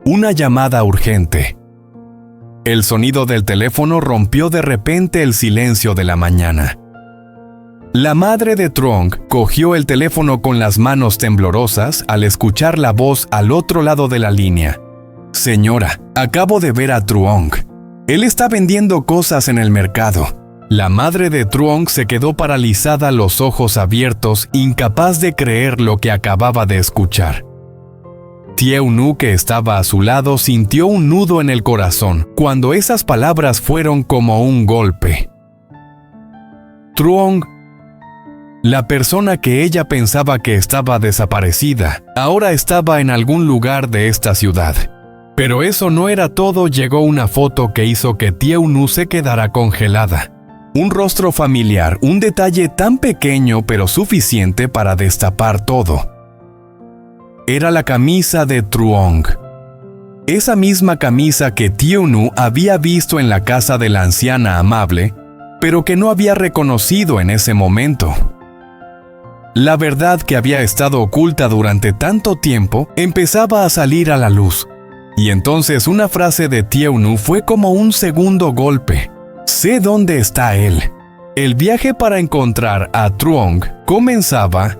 Una llamada urgente. El sonido del teléfono rompió de repente el silencio de la mañana. La madre de Truong cogió el teléfono con las manos temblorosas al escuchar la voz al otro lado de la línea. «Señora, acabo de ver a Truong. Él está vendiendo cosas en el mercado». La madre de Truong se quedó paralizada, los ojos abiertos, incapaz de creer lo que acababa de escuchar. Thieu Nu, que estaba a su lado, sintió un nudo en el corazón cuando esas palabras fueron como un golpe. Truong, la persona que ella pensaba que estaba desaparecida, ahora estaba en algún lugar de esta ciudad. Pero eso no era todo. Llegó una foto que hizo que Thieu Nu se quedara congelada. Un rostro familiar, un detalle tan pequeño pero suficiente para destapar todo. Era la camisa de Truong. Esa misma camisa que Thieu Nu había visto en la casa de la anciana amable, pero que no había reconocido en ese momento. La verdad que había estado oculta durante tanto tiempo empezaba a salir a la luz. Y entonces una frase de Thieu Nu fue como un segundo golpe. «Sé dónde está él». El viaje para encontrar a Truong comenzaba,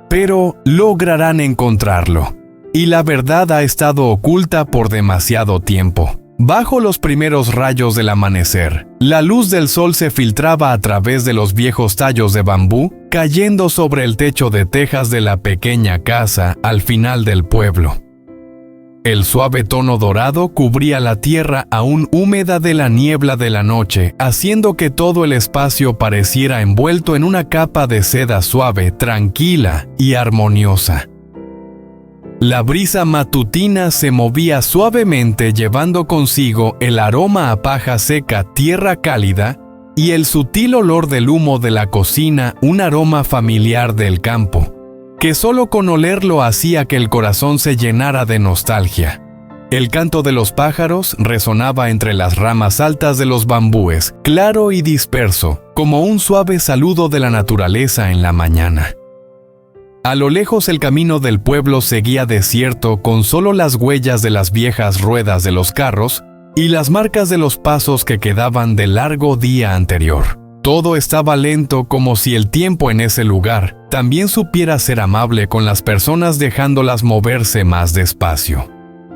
pero lograrán encontrarlo. Y la verdad ha estado oculta por demasiado tiempo. Bajo los primeros rayos del amanecer, la luz del sol se filtraba a través de los viejos tallos de bambú, cayendo sobre el techo de tejas de la pequeña casa al final del pueblo. El suave tono dorado cubría la tierra aún húmeda de la niebla de la noche, haciendo que todo el espacio pareciera envuelto en una capa de seda suave, tranquila y armoniosa. La brisa matutina se movía suavemente, llevando consigo el aroma a paja seca, tierra cálida, y el sutil olor del humo de la cocina, un aroma familiar del campo, que solo con olerlo hacía que el corazón se llenara de nostalgia. El canto de los pájaros resonaba entre las ramas altas de los bambúes, claro y disperso, como un suave saludo de la naturaleza en la mañana. A lo lejos el camino del pueblo seguía desierto, con solo las huellas de las viejas ruedas de los carros y las marcas de los pasos que quedaban del largo día anterior. Todo estaba lento, como si el tiempo en ese lugar también supiera ser amable con las personas, dejándolas moverse más despacio.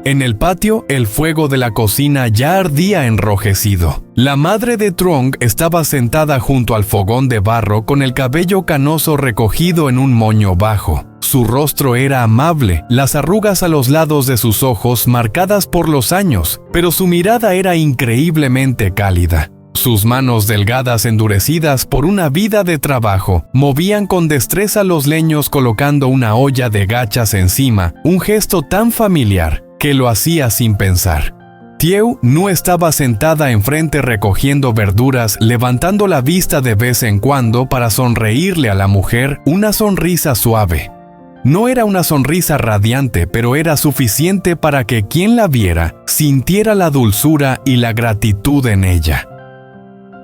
En el patio, el fuego de la cocina ya ardía enrojecido. La madre de Truong estaba sentada junto al fogón de barro con el cabello canoso recogido en un moño bajo. Su rostro era amable, las arrugas a los lados de sus ojos marcadas por los años, pero su mirada era increíblemente cálida. Sus manos delgadas, endurecidas por una vida de trabajo, movían con destreza los leños colocando una olla de gachas encima, un gesto tan familiar que lo hacía sin pensar. Thieu Nu estaba sentada enfrente recogiendo verduras, levantando la vista de vez en cuando para sonreírle a la mujer, una sonrisa suave. No era una sonrisa radiante, pero era suficiente para que quien la viera sintiera la dulzura y la gratitud en ella.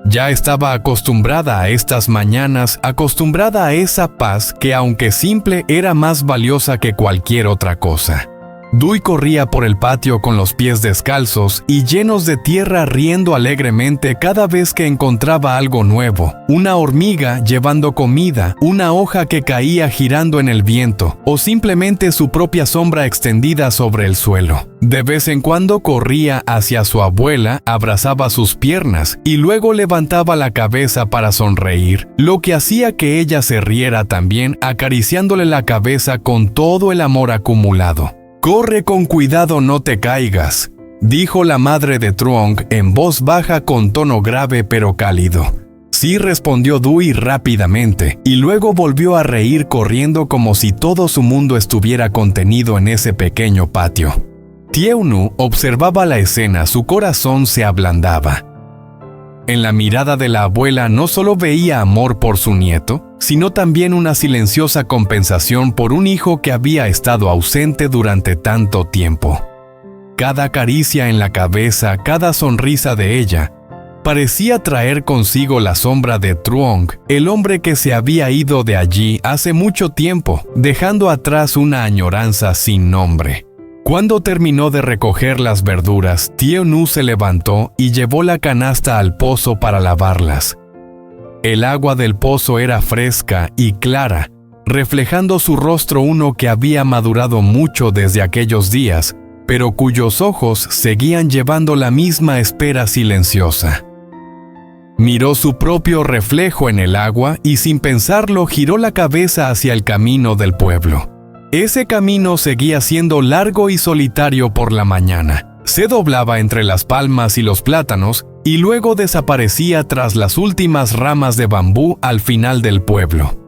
Ya estaba acostumbrada a estas mañanas, acostumbrada a esa paz que, aunque simple, era más valiosa que cualquier otra cosa. Dui corría por el patio con los pies descalzos y llenos de tierra, riendo alegremente cada vez que encontraba algo nuevo. Una hormiga llevando comida, una hoja que caía girando en el viento, o simplemente su propia sombra extendida sobre el suelo. De vez en cuando corría hacia su abuela, abrazaba sus piernas y luego levantaba la cabeza para sonreír, lo que hacía que ella se riera también, acariciándole la cabeza con todo el amor acumulado. «Corre con cuidado, no te caigas», dijo la madre de Truong en voz baja con tono grave pero cálido. Sí, respondió Dui rápidamente, y luego volvió a reír corriendo como si todo su mundo estuviera contenido en ese pequeño patio. Thieu Nu observaba la escena, su corazón se ablandaba. En la mirada de la abuela no solo veía amor por su nieto, sino también una silenciosa compensación por un hijo que había estado ausente durante tanto tiempo. Cada caricia en la cabeza, cada sonrisa de ella, parecía traer consigo la sombra de Truong, el hombre que se había ido de allí hace mucho tiempo, dejando atrás una añoranza sin nombre. Cuando terminó de recoger las verduras, Tío Nu se levantó y llevó la canasta al pozo para lavarlas. El agua del pozo era fresca y clara, reflejando su rostro uno que había madurado mucho desde aquellos días, pero cuyos ojos seguían llevando la misma espera silenciosa. Miró su propio reflejo en el agua y sin pensarlo giró la cabeza hacia el camino del pueblo. Ese camino seguía siendo largo y solitario por la mañana. Se doblaba entre las palmas y los plátanos y luego desaparecía tras las últimas ramas de bambú al final del pueblo.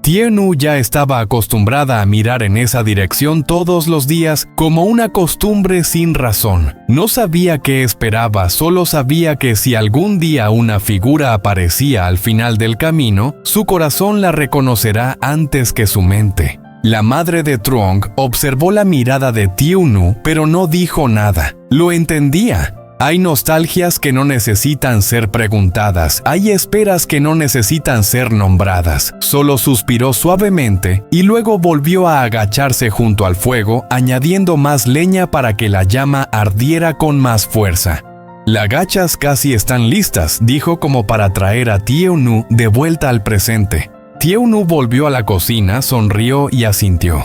Tío Nu ya estaba acostumbrada a mirar en esa dirección todos los días como una costumbre sin razón. No sabía qué esperaba, solo sabía que si algún día una figura aparecía al final del camino, su corazón la reconocerá antes que su mente. La madre de Truong observó la mirada de Tío Nu, pero no dijo nada. Lo entendía. Hay nostalgias que no necesitan ser preguntadas, hay esperas que no necesitan ser nombradas. Solo suspiró suavemente y luego volvió a agacharse junto al fuego, añadiendo más leña para que la llama ardiera con más fuerza. Las gachas casi están listas, dijo como para traer a Tío Nu de vuelta al presente. Tío Nu volvió a la cocina, sonrió y asintió.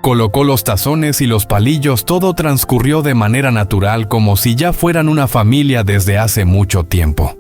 Colocó los tazones y los palillos, todo transcurrió de manera natural como si ya fueran una familia desde hace mucho tiempo.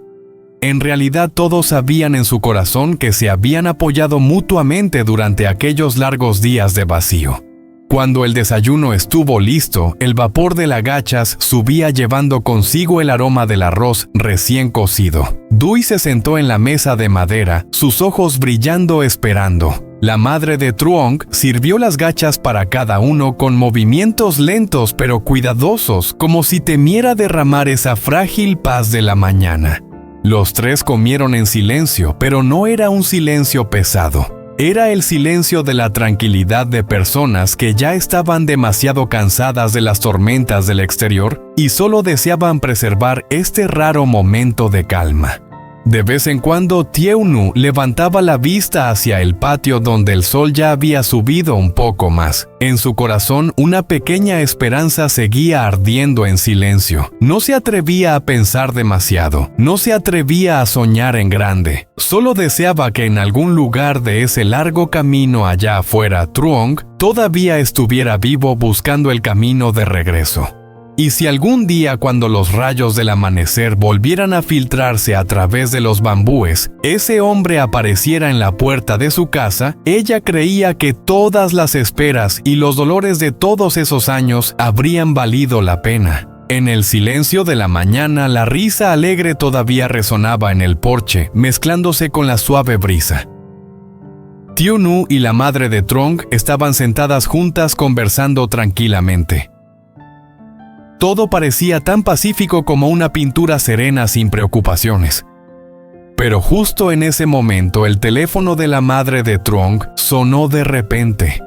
En realidad todos sabían en su corazón que se habían apoyado mutuamente durante aquellos largos días de vacío. Cuando el desayuno estuvo listo, el vapor de las gachas subía llevando consigo el aroma del arroz recién cocido. Dui se sentó en la mesa de madera, sus ojos brillando esperando. La madre de Truong sirvió las gachas para cada uno con movimientos lentos pero cuidadosos, como si temiera derramar esa frágil paz de la mañana. Los tres comieron en silencio, pero no era un silencio pesado. Era el silencio de la tranquilidad de personas que ya estaban demasiado cansadas de las tormentas del exterior y solo deseaban preservar este raro momento de calma. De vez en cuando, Tío Nu levantaba la vista hacia el patio donde el sol ya había subido un poco más. En su corazón, una pequeña esperanza seguía ardiendo en silencio. No se atrevía a pensar demasiado, no se atrevía a soñar en grande. Solo deseaba que en algún lugar de ese largo camino allá afuera, Truong todavía estuviera vivo buscando el camino de regreso. Y si algún día cuando los rayos del amanecer volvieran a filtrarse a través de los bambúes, ese hombre apareciera en la puerta de su casa, ella creía que todas las esperas y los dolores de todos esos años habrían valido la pena. En el silencio de la mañana, la risa alegre todavía resonaba en el porche, mezclándose con la suave brisa. Tío Nu y la madre de Truong estaban sentadas juntas conversando tranquilamente. Todo parecía tan pacífico como una pintura serena sin preocupaciones. Pero justo en ese momento el teléfono de la madre de Truong sonó de repente.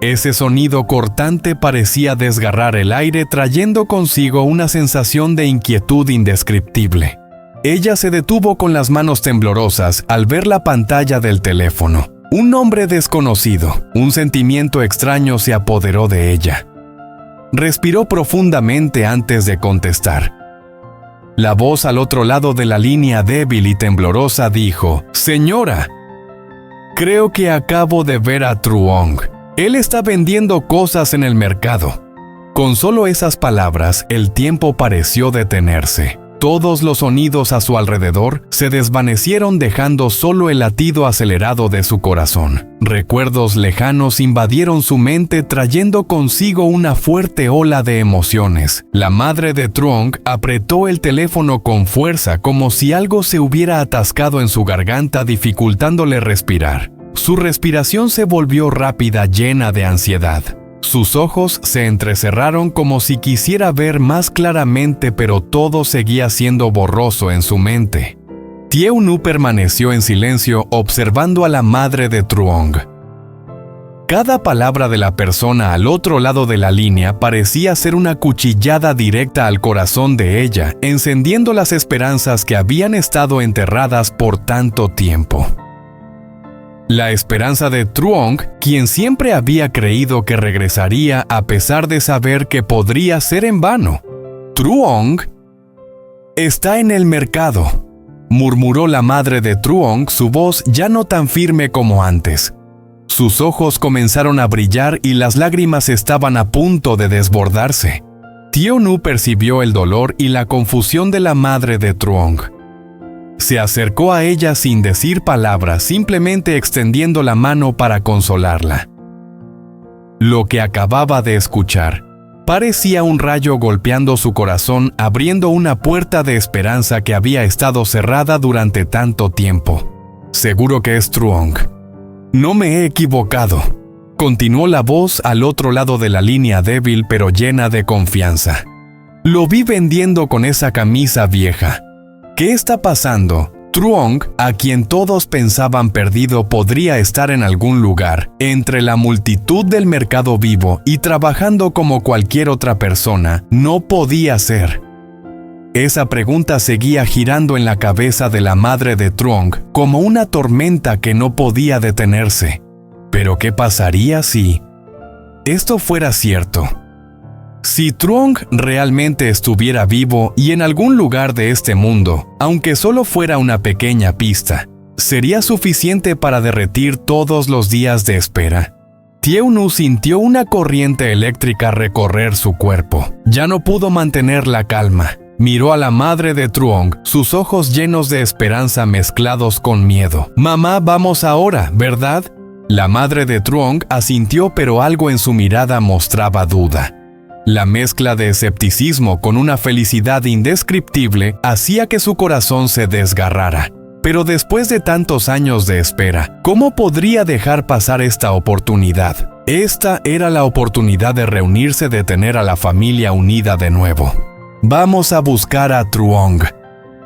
Ese sonido cortante parecía desgarrar el aire trayendo consigo una sensación de inquietud indescriptible. Ella se detuvo con las manos temblorosas al ver la pantalla del teléfono. Un nombre desconocido, un sentimiento extraño se apoderó de ella. Respiró profundamente antes de contestar. La voz al otro lado de la línea débil y temblorosa dijo: «Señora, creo que acabo de ver a Truong. Él está vendiendo cosas en el mercado». Con solo esas palabras, el tiempo pareció detenerse. Todos los sonidos a su alrededor se desvanecieron dejando solo el latido acelerado de su corazón. Recuerdos lejanos invadieron su mente trayendo consigo una fuerte ola de emociones. La madre de Truong apretó el teléfono con fuerza como si algo se hubiera atascado en su garganta dificultándole respirar. Su respiración se volvió rápida, llena de ansiedad. Sus ojos se entrecerraron como si quisiera ver más claramente, pero todo seguía siendo borroso en su mente. Tío Nu permaneció en silencio observando a la madre de Truong. Cada palabra de la persona al otro lado de la línea parecía ser una cuchillada directa al corazón de ella, encendiendo las esperanzas que habían estado enterradas por tanto tiempo. La esperanza de Truong, quien siempre había creído que regresaría a pesar de saber que podría ser en vano. Truong está en el mercado, murmuró la madre de Truong, su voz ya no tan firme como antes. Sus ojos comenzaron a brillar y las lágrimas estaban a punto de desbordarse. Tieu-nu percibió el dolor y la confusión de la madre de Truong. Se acercó a ella sin decir palabras, simplemente extendiendo la mano para consolarla. Lo que acababa de escuchar parecía un rayo golpeando su corazón, abriendo una puerta de esperanza que había estado cerrada durante tanto tiempo. Seguro que es Truong. No me he equivocado, continuó la voz al otro lado de la línea, débil pero llena de confianza. Lo vi vendiendo con esa camisa vieja. ¿Qué está pasando? Truong, a quien todos pensaban perdido, podría estar en algún lugar, entre la multitud del mercado vivo y trabajando como cualquier otra persona. No podía ser. Esa pregunta seguía girando en la cabeza de la madre de Truong como una tormenta que no podía detenerse. ¿Pero qué pasaría si esto fuera cierto? Si Truong realmente estuviera vivo y en algún lugar de este mundo, aunque solo fuera una pequeña pista, sería suficiente para derretir todos los días de espera. Tieu-nu sintió una corriente eléctrica recorrer su cuerpo. Ya no pudo mantener la calma. Miró a la madre de Truong, sus ojos llenos de esperanza mezclados con miedo. «Mamá, vamos ahora, ¿verdad?» La madre de Truong asintió, pero algo en su mirada mostraba duda. La mezcla de escepticismo con una felicidad indescriptible hacía que su corazón se desgarrara. Pero después de tantos años de espera, ¿cómo podría dejar pasar esta oportunidad? Esta era la oportunidad de reunirse, de tener a la familia unida de nuevo. «Vamos a buscar a Truong.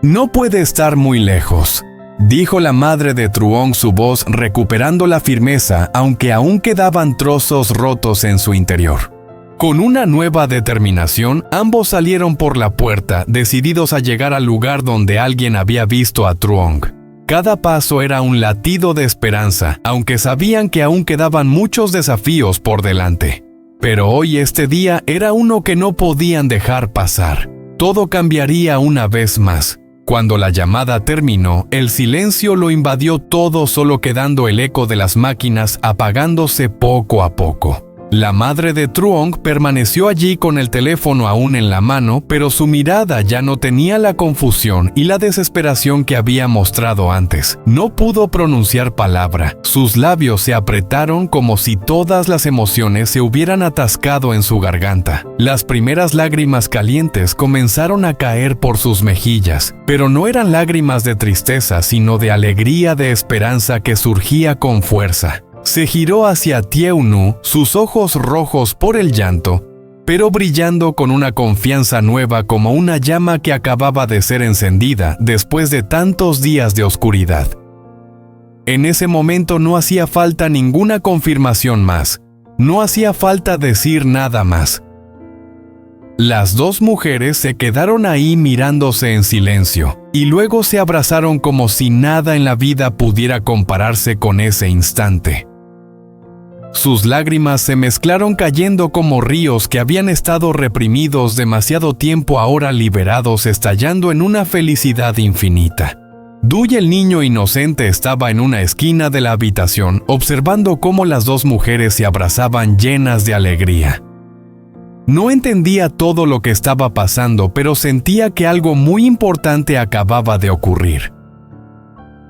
No puede estar muy lejos», dijo la madre de Truong, su voz recuperando la firmeza, aunque aún quedaban trozos rotos en su interior. Con una nueva determinación, ambos salieron por la puerta, decididos a llegar al lugar donde alguien había visto a Truong. Cada paso era un latido de esperanza, aunque sabían que aún quedaban muchos desafíos por delante. Pero hoy este día era uno que no podían dejar pasar. Todo cambiaría una vez más. Cuando la llamada terminó, el silencio lo invadió todo, solo quedando el eco de las máquinas apagándose poco a poco. La madre de Truong permaneció allí con el teléfono aún en la mano, pero su mirada ya no tenía la confusión y la desesperación que había mostrado antes. No pudo pronunciar palabra. Sus labios se apretaron como si todas las emociones se hubieran atascado en su garganta. Las primeras lágrimas calientes comenzaron a caer por sus mejillas, pero no eran lágrimas de tristeza, sino de alegría, de esperanza que surgía con fuerza. Se giró hacia Tieu-nu, sus ojos rojos por el llanto, pero brillando con una confianza nueva, como una llama que acababa de ser encendida después de tantos días de oscuridad. En ese momento no hacía falta ninguna confirmación más, no hacía falta decir nada más. Las dos mujeres se quedaron ahí mirándose en silencio, y luego se abrazaron como si nada en la vida pudiera compararse con ese instante. Sus lágrimas se mezclaron cayendo como ríos que habían estado reprimidos demasiado tiempo, ahora liberados, estallando en una felicidad infinita. Duy, el niño inocente, estaba en una esquina de la habitación, observando cómo las dos mujeres se abrazaban llenas de alegría. No entendía todo lo que estaba pasando, pero sentía que algo muy importante acababa de ocurrir.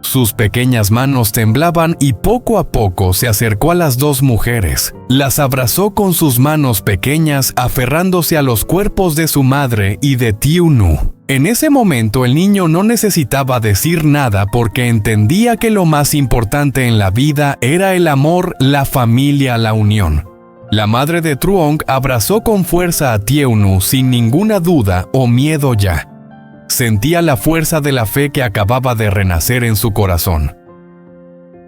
Sus pequeñas manos temblaban y poco a poco se acercó a las dos mujeres. Las abrazó con sus manos pequeñas, aferrándose a los cuerpos de su madre y de Tieu-nu. En ese momento el niño no necesitaba decir nada porque entendía que lo más importante en la vida era el amor, la familia, la unión. La madre de Truong abrazó con fuerza a Tieu-nu sin ninguna duda o miedo ya. Sentía la fuerza de la fe que acababa de renacer en su corazón.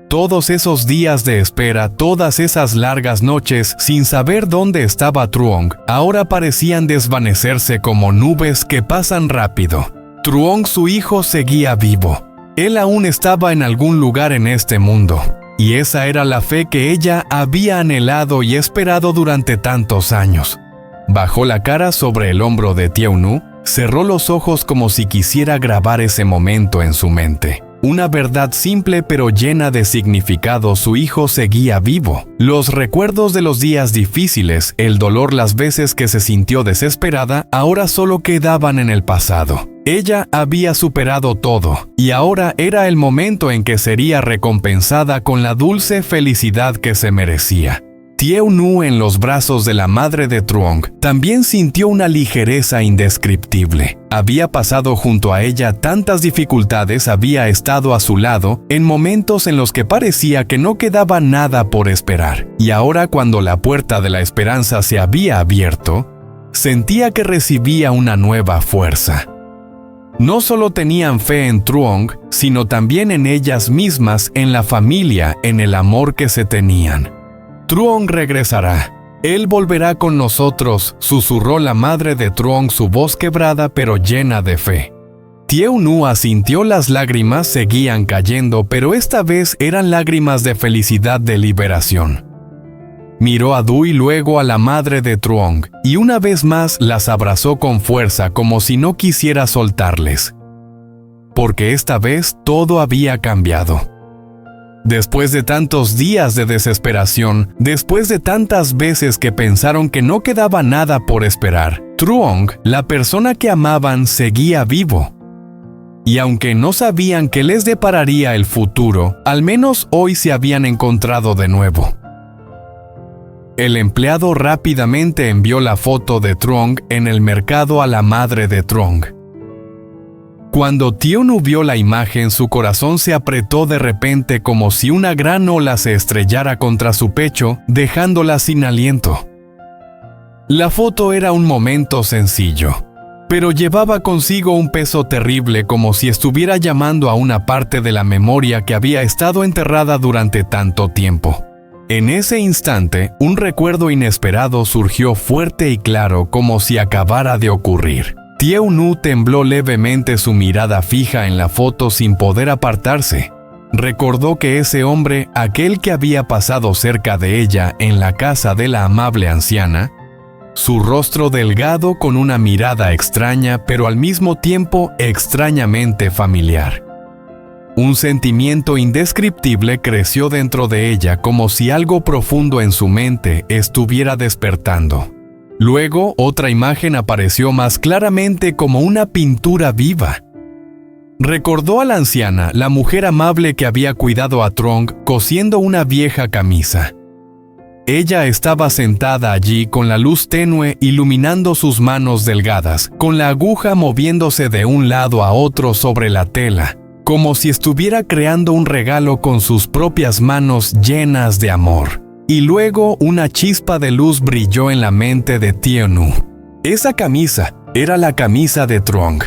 Todos esos días de espera, todas esas largas noches sin saber dónde estaba Truong, ahora parecían desvanecerse como nubes que pasan rápido. Truong, su hijo, seguía vivo. Él aún estaba en algún lugar en este mundo. y esa era la fe que ella había anhelado y esperado durante tantos años. Bajó la cara sobre el hombro de Tiaunu, cerró los ojos como si quisiera grabar ese momento en su mente. Una verdad simple pero llena de significado: su hijo seguía vivo. Los recuerdos de los días difíciles, el dolor, las veces que se sintió desesperada, ahora solo quedaban en el pasado. Ella había superado todo, y ahora era el momento en que sería recompensada con la dulce felicidad que se merecía. Tiaunu, en los brazos de la madre de Truong, también sintió una ligereza indescriptible. Había pasado junto a ella tantas dificultades, había estado a su lado en momentos en los que parecía que no quedaba nada por esperar. Y ahora, cuando la puerta de la esperanza se había abierto, sentía que recibía una nueva fuerza. No solo tenían fe en Truong, sino también en ellas mismas, en la familia, en el amor que se tenían. Truong regresará. Él volverá con nosotros, susurró la madre de Truong, su voz quebrada pero llena de fe. Tiaunu asintió. Las lágrimas seguían cayendo, pero esta vez eran lágrimas de felicidad, de liberación. Miró a Du y luego a la madre de Truong, y una vez más las abrazó con fuerza, como si no quisiera soltarles. Porque esta vez todo había cambiado. Después de tantos días de desesperación, después de tantas veces que pensaron que no quedaba nada por esperar, Truong, la persona que amaban, seguía vivo. Y aunque no sabían qué les depararía el futuro, al menos hoy se habían encontrado de nuevo. El empleado rápidamente envió la foto de Truong en el mercado a la madre de Truong. Cuando Tiaunu vio la imagen, su corazón se apretó de repente, como si una gran ola se estrellara contra su pecho, dejándola sin aliento. La foto era un momento sencillo, pero llevaba consigo un peso terrible, como si estuviera llamando a una parte de la memoria que había estado enterrada durante tanto tiempo. En ese instante, un recuerdo inesperado surgió fuerte y claro, como si acabara de ocurrir. Tiaunu tembló levemente, su mirada fija en la foto sin poder apartarse. Recordó que ese hombre, aquel que había pasado cerca de ella en la casa de la amable anciana, su rostro delgado con una mirada extraña, pero al mismo tiempo extrañamente familiar. Un sentimiento indescriptible creció dentro de ella, como si algo profundo en su mente estuviera despertando. Luego, otra imagen apareció más claramente, como una pintura viva. Recordó a la anciana, la mujer amable que había cuidado a Truong, cosiendo una vieja camisa. Ella estaba sentada allí con la luz tenue iluminando sus manos delgadas, con la aguja moviéndose de un lado a otro sobre la tela, como si estuviera creando un regalo con sus propias manos llenas de amor. Y luego una chispa de luz brilló en la mente de Tiaunu. Esa camisa era la camisa de Truong.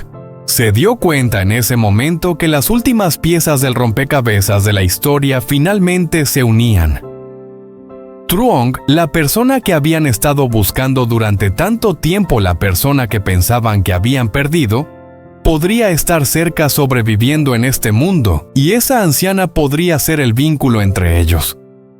Se dio cuenta en ese momento que las últimas piezas del rompecabezas de la historia finalmente se unían. Truong, la persona que habían estado buscando durante tanto tiempo, la persona que pensaban que habían perdido, podría estar cerca, sobreviviendo en este mundo, y esa anciana podría ser el vínculo entre ellos.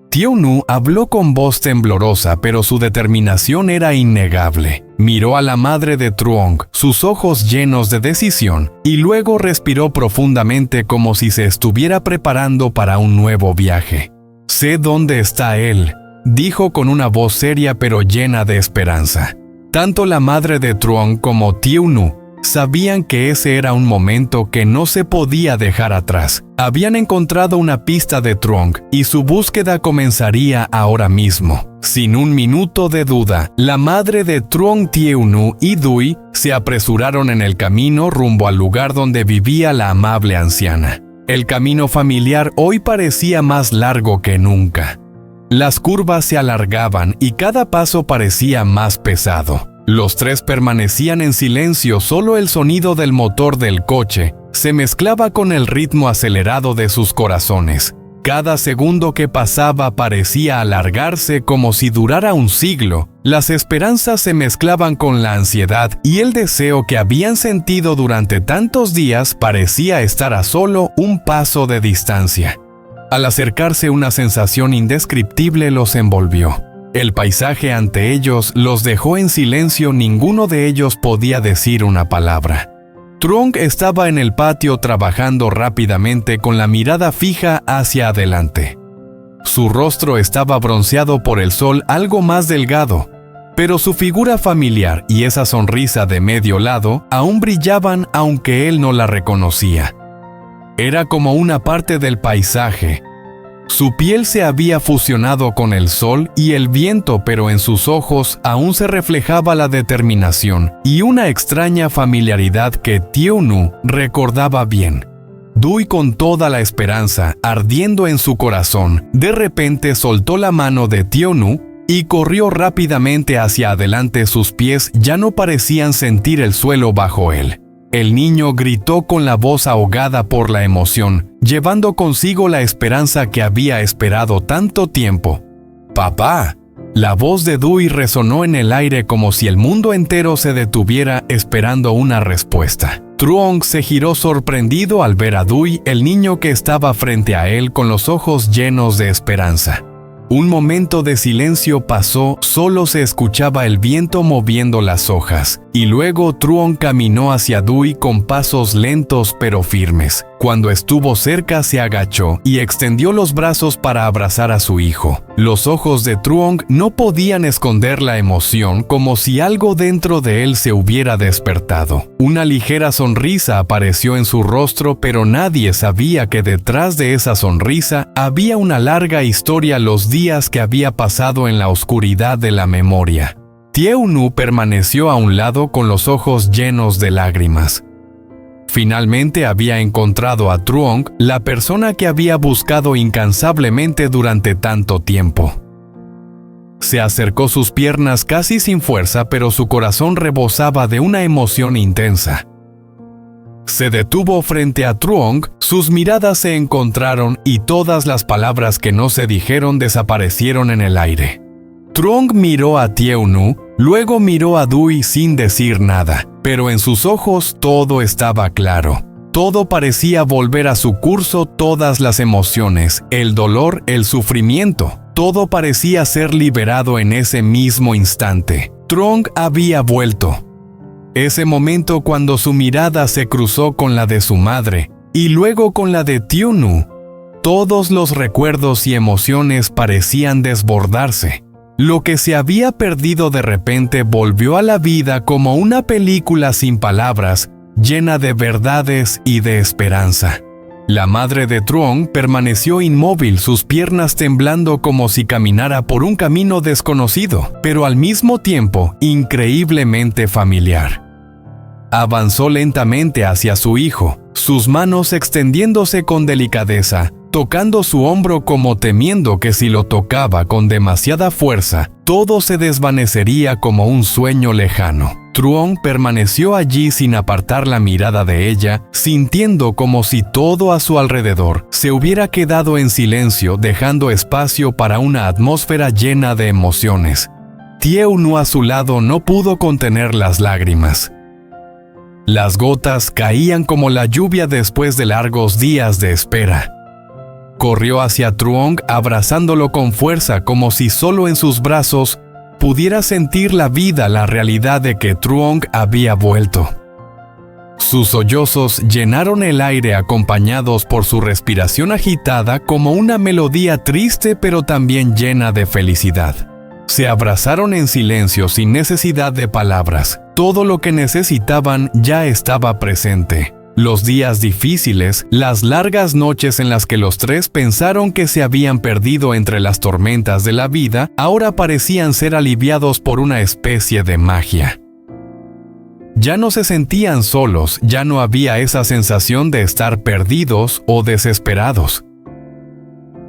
Tiaunu habló con voz temblorosa, pero su determinación era innegable. Miró a la madre de Truong, sus ojos llenos de decisión, y luego respiró profundamente, como si se estuviera preparando para un nuevo viaje. «Sé dónde está él», dijo con una voz seria pero llena de esperanza. Tanto la madre de Truong como Tiaunu sabían que ese era un momento que no se podía dejar atrás. Habían encontrado una pista de Truong y su búsqueda comenzaría ahora mismo. Sin un minuto de duda, la madre de Truong, Tiaunu y Dui se apresuraron en el camino rumbo al lugar donde vivía la amable anciana. El camino familiar hoy parecía más largo que nunca. Las curvas se alargaban y cada paso parecía más pesado. Los tres permanecían en silencio, solo el sonido del motor del coche se mezclaba con el ritmo acelerado de sus corazones. Cada segundo que pasaba parecía alargarse como si durara un siglo. Las esperanzas se mezclaban con la ansiedad y el deseo que habían sentido durante tantos días parecía estar a solo un paso de distancia. Al acercarse, una sensación indescriptible los envolvió. El paisaje ante ellos los dejó en silencio, ninguno de ellos podía decir una palabra. Truong estaba en el patio trabajando rápidamente con la mirada fija hacia adelante. Su rostro estaba bronceado por el sol, algo más delgado, pero su figura familiar y esa sonrisa de medio lado aún brillaban aunque él no la reconocía. Era como una parte del paisaje. Su piel se había fusionado con el sol y el viento, pero en sus ojos aún se reflejaba la determinación y una extraña familiaridad que Teonu recordaba bien. Dui, con toda la esperanza ardiendo en su corazón, de repente soltó la mano de Teonu y corrió rápidamente hacia adelante. Sus pies ya no parecían sentir el suelo bajo él. El niño gritó con la voz ahogada por la emoción, llevando consigo la esperanza que había esperado tanto tiempo. ¡Papá! La voz de Dui resonó en el aire como si el mundo entero se detuviera esperando una respuesta. Truong se giró sorprendido al ver a Dui, el niño que estaba frente a él con los ojos llenos de esperanza. Un momento de silencio pasó, solo se escuchaba el viento moviendo las hojas, y luego Truong caminó hacia Dui con pasos lentos pero firmes. Cuando estuvo cerca, se agachó y extendió los brazos para abrazar a su hijo. Los ojos de Truong no podían esconder la emoción, como si algo dentro de él se hubiera despertado. Una ligera sonrisa apareció en su rostro, pero nadie sabía que detrás de esa sonrisa había una larga historia, los días que había pasado en la oscuridad de la memoria. Teonu permaneció a un lado con los ojos llenos de lágrimas. Finalmente había encontrado a Truong, la persona que había buscado incansablemente durante tanto tiempo. Se acercó sus piernas casi sin fuerza, pero su corazón rebosaba de una emoción intensa. Se detuvo frente a Truong, sus miradas se encontraron y todas las palabras que no se dijeron desaparecieron en el aire. Truong miró a Teonu, luego miró a Dui sin decir nada, pero en sus ojos todo estaba claro. Todo parecía volver a su curso, todas las emociones, el dolor, el sufrimiento, todo parecía ser liberado en ese mismo instante. Truong había vuelto. Ese momento cuando su mirada se cruzó con la de su madre y luego con la de Teonu, todos los recuerdos y emociones parecían desbordarse. Lo que se había perdido de repente volvió a la vida como una película sin palabras, llena de verdades y de esperanza. La madre de Truong permaneció inmóvil, sus piernas temblando como si caminara por un camino desconocido, pero al mismo tiempo increíblemente familiar. Avanzó lentamente hacia su hijo, sus manos extendiéndose con delicadeza, tocando su hombro como temiendo que si lo tocaba con demasiada fuerza, todo se desvanecería como un sueño lejano. Truong permaneció allí sin apartar la mirada de ella, sintiendo como si todo a su alrededor se hubiera quedado en silencio, dejando espacio para una atmósfera llena de emociones. Teonu a su lado no pudo contener las lágrimas. Las gotas caían como la lluvia después de largos días de espera. Corrió hacia Truong abrazándolo con fuerza como si solo en sus brazos pudiera sentir la vida, la realidad de que Truong había vuelto. Sus sollozos llenaron el aire acompañados por su respiración agitada como una melodía triste pero también llena de felicidad. Se abrazaron en silencio sin necesidad de palabras. Todo lo que necesitaban ya estaba presente. Los días difíciles, las largas noches en las que los tres pensaron que se habían perdido entre las tormentas de la vida, ahora parecían ser aliviados por una especie de magia. Ya no se sentían solos, ya no había esa sensación de estar perdidos o desesperados.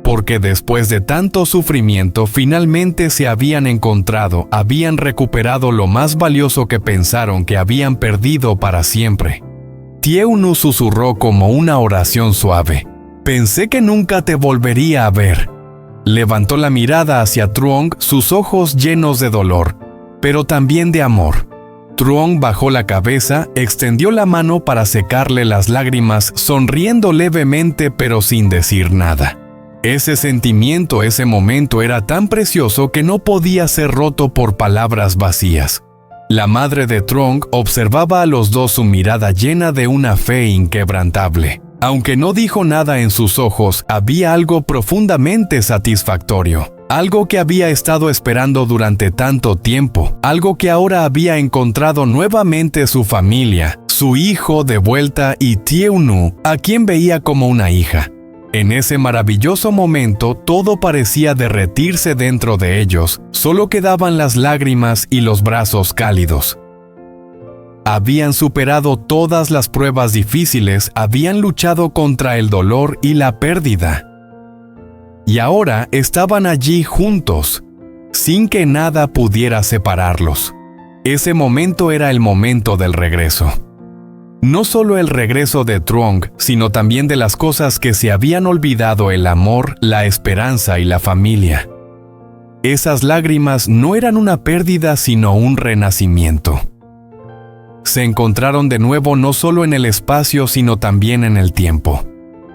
Porque después de tanto sufrimiento, finalmente se habían encontrado, habían recuperado lo más valioso que pensaron que habían perdido para siempre. Teonu susurró como una oración suave. «Pensé que nunca te volvería a ver». Levantó la mirada hacia Truong, sus ojos llenos de dolor, pero también de amor. Truong bajó la cabeza, extendió la mano para secarle las lágrimas, sonriendo levemente pero sin decir nada. Ese sentimiento, ese momento era tan precioso que no podía ser roto por palabras vacías. La madre de Trong observaba a los dos, su mirada llena de una fe inquebrantable. Aunque no dijo nada en sus ojos, había algo profundamente satisfactorio. Algo que había estado esperando durante tanto tiempo, algo que ahora había encontrado nuevamente su familia, su hijo de vuelta y Tieu-nu, a quien veía como una hija. En ese maravilloso momento todo parecía derretirse dentro de ellos, solo quedaban las lágrimas y los brazos cálidos. Habían superado todas las pruebas difíciles, habían luchado contra el dolor y la pérdida. Y ahora estaban allí juntos, sin que nada pudiera separarlos. Ese momento era el momento del regreso. No solo el regreso de Trong, sino también de las cosas que se habían olvidado: el amor, la esperanza y la familia. Esas lágrimas no eran una pérdida, sino un renacimiento. Se encontraron de nuevo no solo en el espacio, sino también en el tiempo.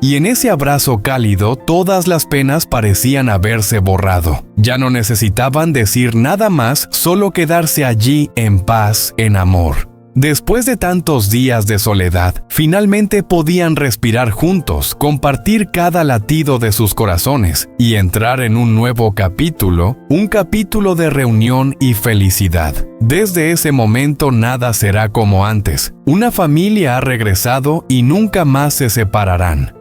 Y en ese abrazo cálido, todas las penas parecían haberse borrado. Ya no necesitaban decir nada más, solo quedarse allí en paz, en amor. Después de tantos días de soledad, finalmente podían respirar juntos, compartir cada latido de sus corazones y entrar en un nuevo capítulo, un capítulo de reunión y felicidad. Desde ese momento nada será como antes. Una familia ha regresado y nunca más se separarán.